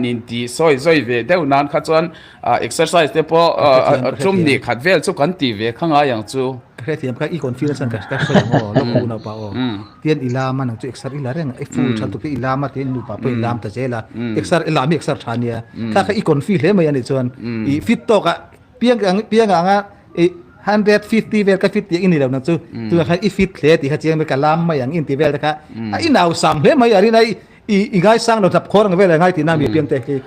อินดีซอยเวเดี๋ยวนั้นข้าจวนexercise เดี๋ยวพอจุ่มนี่ขัดเวลจุกันตีเวข้างอย่างจู เทียมก็อีคอนฟิวชั่นก็ใส่โอ้ลูกคูนะป่าวเทียนอิลามันนั่งจุเอ็กซ์อีลาเรื่องไอ้ฟูชันตุกอิลามาเทียนดูป่าวเป็นอิลามแต่เจล่ะเอ็กซ์อิลามีเอ็กซ์ชานี่ข้าก็อีคอนฟิวเลยมาอย่างนี้ส่วนอีฟิตโตกะเพียงอ่ะไอ้150เวลก็ฟิตอย่างนี้แล้วนั่นจู่ตัวข้าอีฟิตเลยที่ข้าเจียงไปกะลามมาอย่างอินทีเวลนะคะไอ้หนาวซ้ำเลยมาอย่างนี้นะอีง่ายสร้างเราทับโค้งเวลง่ายที่น่ามีเพียงแต่คือ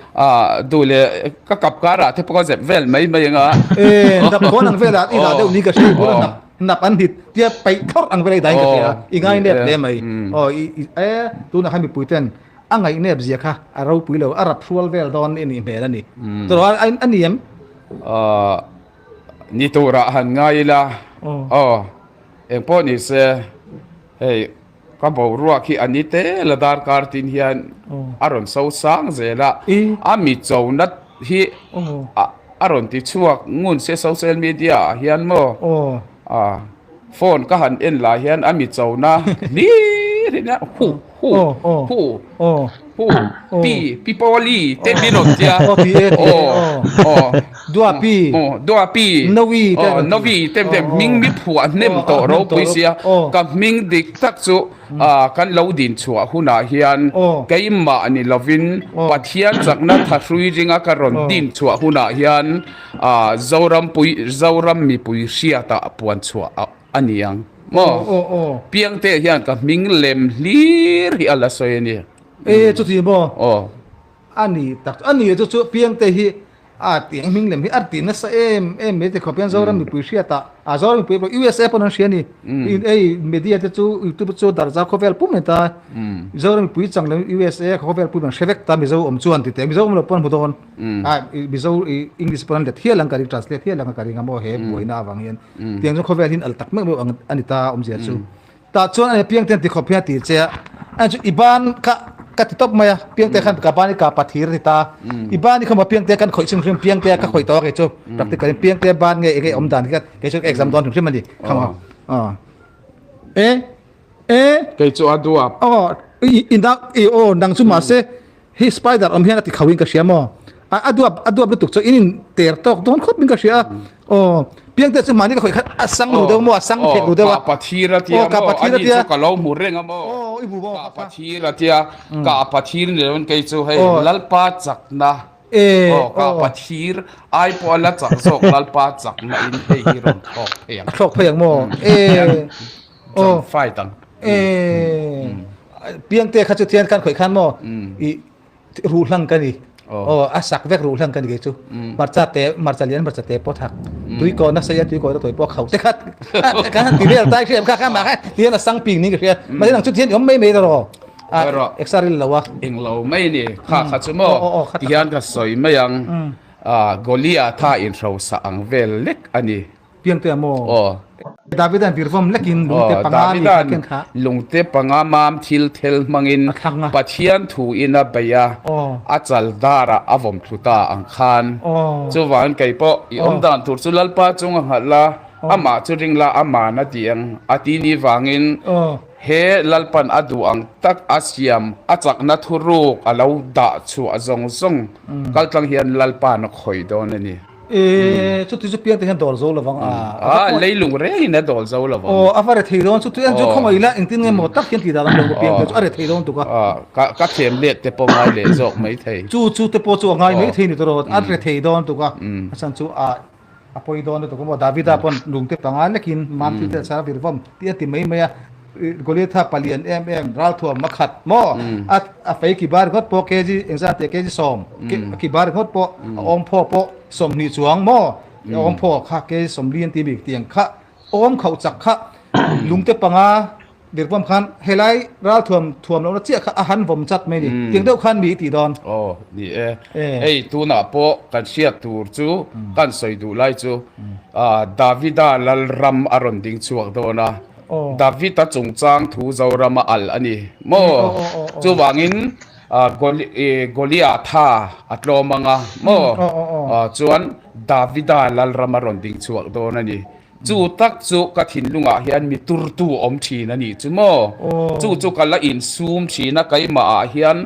ดูเลยก็กับการะที่พวกเขาเจ็บเวลไม่ยังอ่ะทับโค้งเวลาอีเราเดี๋ยวนี้ก็ใช่พวกนับอันที่เทียบไปเข้าอังเวลได้ก็คืออีง่ายเนี่ยได้ไหมตัวนั้นให้มีปุ๋ยเต้นอังไงเนี่ยเสียค่ะเราปุ๋ยเราอารับชัวร์เวลดอนนี่เบลนี่ตัวอันนี้นี่ตัวระหันง่ายละเอ็งพ่อนี่เสียเฮ้ยก็บอกรัวขี้อันนี้เตะละดาร์การ์ตินเฮียนอารมณ์เศร้าสังเจละมีโจนัดที่อารมณ์ที่ชั่วงุนเสียโซเชียลมีเดียเฮียนโมโฟนก็หันเอ็นหลายเฮียนมีโจนะนี่เนี่ยปีปอลีเต็มไปหมดจ้ะดัวปีนวีเต็มมิงมีผัวเนมโตเราไปเสียกับมิงดิกทักษุกันเราดินชัวหุ่นอาเฮียนไกมาอันนี้ลวินปัทเฮียนจากนั้นทัศรุยจิงอาการอนดินชัวหุ่นอาเฮียนเจ้ารัมมีปุยเสียตาปวนชัวอันนี้ยังเพียงแต่เฮียนกับมิงเล็มลีริอะไรส่วนนี้จุดที่บ่อันนี้จุดเพียงแต่ที่เตียงมิงเล็มที่ตีนั่นไม่แต่ขอเพียงเจ้ารัมมีปุยเสียตาเจ้ารัมมีปุยUSA ปนันเสียนี่เมดีอาจุจุดดาร์จ้าเขาเวลปุ่มเนี่ยตาเจ้ารัมมีปุยจังเลย USA เขาเวลปุ่มเชฟเวกตามีเจ้าจวนติดแต่มีเจ้ามันปุ่มผู้ดอนมีเจ้าอังกฤษปนันเด็ดเที่ยงการทรานสเลทเที่ยงการงามโมเห็บบ่อยน่าวังเงินเตียงเขาเวลหินอัลตักไม่รู้อันนี้ตาเสียจูตาจวนอันนี้เพียงแต่ที่ขอเพียงติดเจ้าอันจุอีบ้านกัดตบมาเพียงแต่ขันกับบ้านนี่กับปัทธีรติตาอีบ้านนี่เขามาเพียงแต่กันข่อยซึ่งเพียงแต่ก็ข่อยต่อไอ้จุปรับติกันเพียงแต่บ้านไงไอ้อมดานที่กันไอ้จุเอ็กซัมดอนถึงขึ้นมาดิเข้ามาไอ้จุอดัวอินดักดังสุมาเซ่ฮิสไปเดอร์อมเฮียนที่เขาวิ่งกับเชียมอดัวบรรทุกจุอินเตอร์ตอกโดนขดวิ่งกับเชียเพียงแต่สมัยนี้ก็ข่อยสังหูเดียวมั่วสังเพกหูเดียวว่าปัทธีรติยาปัทธีรติยาก็เราหมุนเร่งอ่ะมั่วปัทธีรติยากับปัทธีเนี่ยมันก็จะให้ลัลปาจักนะกับปัทธีรไอ้พอลัจักสกลัลปาจักนะอินเฮียรอนทอกเพียงมั่วไฟตังเพียงแต่ข้าจะเทียนกันข่อยขันมั่วรูหลังกันอีสักเวกรู้เรื่องกันกี่จูมาร์เลียนปอทักตุยก่อนนักเสียตุยก่อนตัวปอเขาแต่กันตีเรียลใต้เชื่อมข้ามาให้เทียนสังปิงนี่ก็เชื่อมาที่หลังชุดเทียนผมไม่ตลอดเอ็กซ์ริลแล้ววะเองเราไม่นี่ข้าขัดสมอเทียนก็สวยไม่ยังโกลีอาท่าอินเราสังเวลเล็กอันนี้เพียงแต่โมดาวิดันฟิรฟอมเล็กินลุงเตปังงามลุงเตปังงามามทิลเทลมังอินปัทยันถูอินาเบียอาจัลดาระอาวมทุตาอังคารจวันไก่ปอยอมดันทุสุลัลปาจงหัดละอามาจุริงละอามานาเดียงอาทินีวังอินเฮลัลปันอดูอังตักอาเซียมอาจักนัทรูกอาลาวดาชัวจงซงกัลตังเฮียนลัลปานคอยโดนนี่ชุดที่จะเปลี่ยนแต่เห็นดอลโซลวังเลยลุงเรย์เนี่ยดอลโซลวังอาฟาร์เรทีโดนชุดที่อันจุเข้ามาอีกแล้วอิงติงเงินหมดตักเห็นที่ดาลังเปลี่ยนแต่อาร์เรทีโดนถูกก็เทียมเล็ดแต่ปงไงเลยจอกไม่ไทยจู่แต่ปอจอกไงไม่ไทยนี่ตลอดอาร์เรทีโดนถูกฉันจู่ปอยโดนถูกว่าดาวิดาปนลุงเตปังงานเล็กินมาที่เตสารฟิรฟอมที่ติไม่กอลีท่าปาลียนรัลทัวมักขัดมอไฟกีบาร์ก็ปอเคจิเอ็งซาเตเคจิสอมกีบาร์ก็ปออมพ่อปอสมนิจวงมอมพ่อข้าเคสมเลียนตีบิกเตียงข้าอมเขาจักข้าลุงเตปังอาเดือดความขันเฮลัยรัลทัวมแล้วเจ้าข้าอาหารผมจัดไม่ดีเตียงเดียวขันมีตีดอนนี่ตัวน่ะปอกันเชียตูจูกันใส่ดูไลจูดาวิดาลัลรัมอารอนดิงชวกโดนะดาวิดจงจางทูเจ้ารามาอัลอันนี้โมจูวางินโกลีอาธาอัตโลมังอ่ะโมจวนดาวิดาลัลรามารอนดิงชวกโดนั่นนี่ chu tak chu ka thin lunga hian mi tur tu om thin ani chu mo chu kala in zoom thina kai ma a hian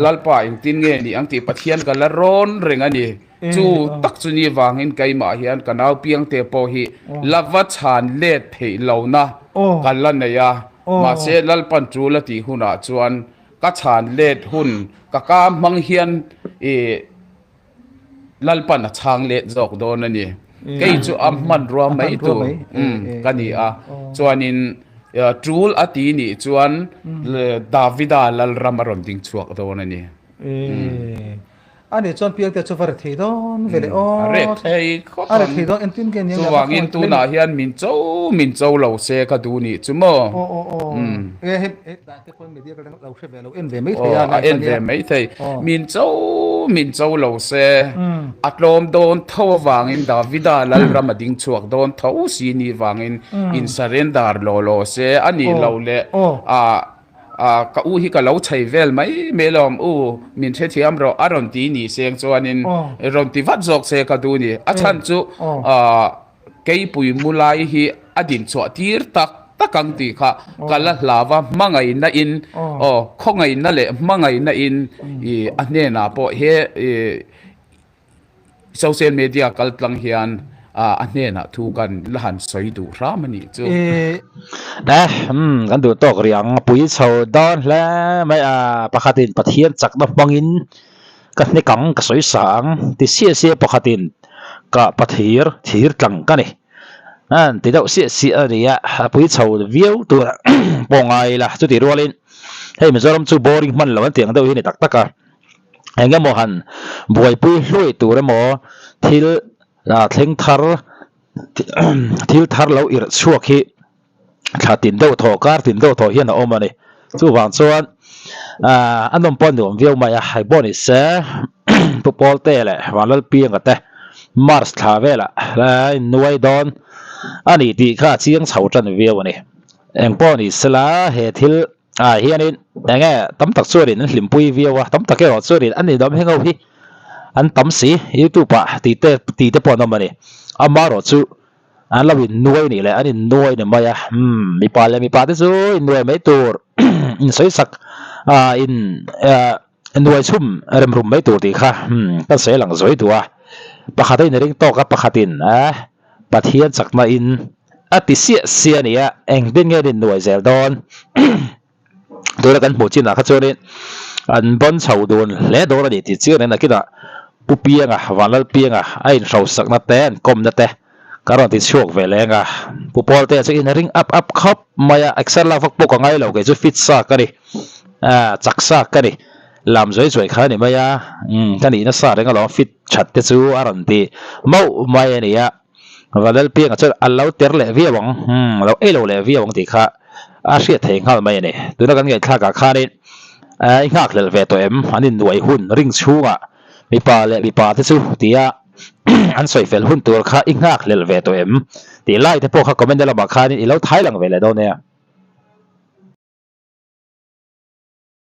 lalpa ing tin nge ni ang ti pathian kala ron reng ani chu tak chu ni wangin kai ma hian kanau piang te po hi lava chan let thei lona kala ne ya ma se lalpan chu la ti huna chuan ka chan let hun ka mang hian e lalpan a chang let jok don ani cái chỗ man ruột mấy tu, cái này chuanin trul ati ni chuan Davida lal ramaron ding chuak do na ni anh ấy chọn piang te cho vào thầy đó về lại re thei thầy đó em tin cái này chu wangin tu na hian min châu lo se ka du ni chu mo hết cái con media cái lâu sẽ về lâu em về mấy thầy à em về mấy thầy min châu lo se atlom don thâu wangin Davida lal ramading chuak don thâu si ni wangin in surrender lo se ani lo le ka u hi ka lo chei vel mai melom min the thiam ro aron ti ni seng chuanin ron ti vat jok se ka du ni a chan chu kei pui mulai hi adin chu tir takang ti kha kala hlawa mangai na in khongai na le mangai na in I ane na po he social media kaltlang hian ane na thu kan lahan soi du ramani chu nè kan du tok riang pui chho don la mai pakhatin pathian chakna bangin ka hne kang ka soi sang ti sia pakhatin ka pathir thir tlang ka ni an ti dau sia ania pui chho viau tu pongai la chu ti rolin hei mizoram chu boring man lo an tiang deuh hi ni tak taka enga mo han buai pui hlui tu re mo thil thleng thar lo ir chuak hi thla tin deuh thaw kar tin deuh thaw hian a awm ani chu wang chuan anom pon nuam viau mai a hai boni se Pawlte le Vanlalpianga te Mars thla vela la nuai don ani ti kha chiang chho tan viau ani eng poni sela he thil hianin enge tam tak chuarin hlim pui viawa tam tak e chuarin ani dom hengau hi an tam si YouTube ti te pon amani amaro chu an lawin nuai ni le anin nuai ne maya mi pa te chu nuai mai tur in soi sak in nuai chum rem rum mai tur ti kha kan sei lang zoi tua pakhatai ne ring to ka pakhatin pathian chakna in ati sia nia eng din nge din nuai zel don dora kan hmu chin na kha chuanin an bon chho don le dora ni ti chian na kida pupianga Vanlalpianga ain rau sakna te an kom na te karon ti chuak ve lenga Pawlte chu in ring up khop maya excel la vak pok ngai lo ke chu fit sa ka ni chak sa ka ni lam zoi kha ni maya kan ni na sa renga lo fit chat te chu aron ti mau mai ni ya Vanlalpianga chu allo ter le viawang lo elo le viawang ti kha a hria thei ngal mai ni tuna kan ngai thla ka kha ni ngak lel ve to em anin nuai hun ring chunga mi pa te chu tia an soi fel hun tur kha ingak lel ve to em ti lai te po kha comment la ba kha ni ilo thai lang ve le do ne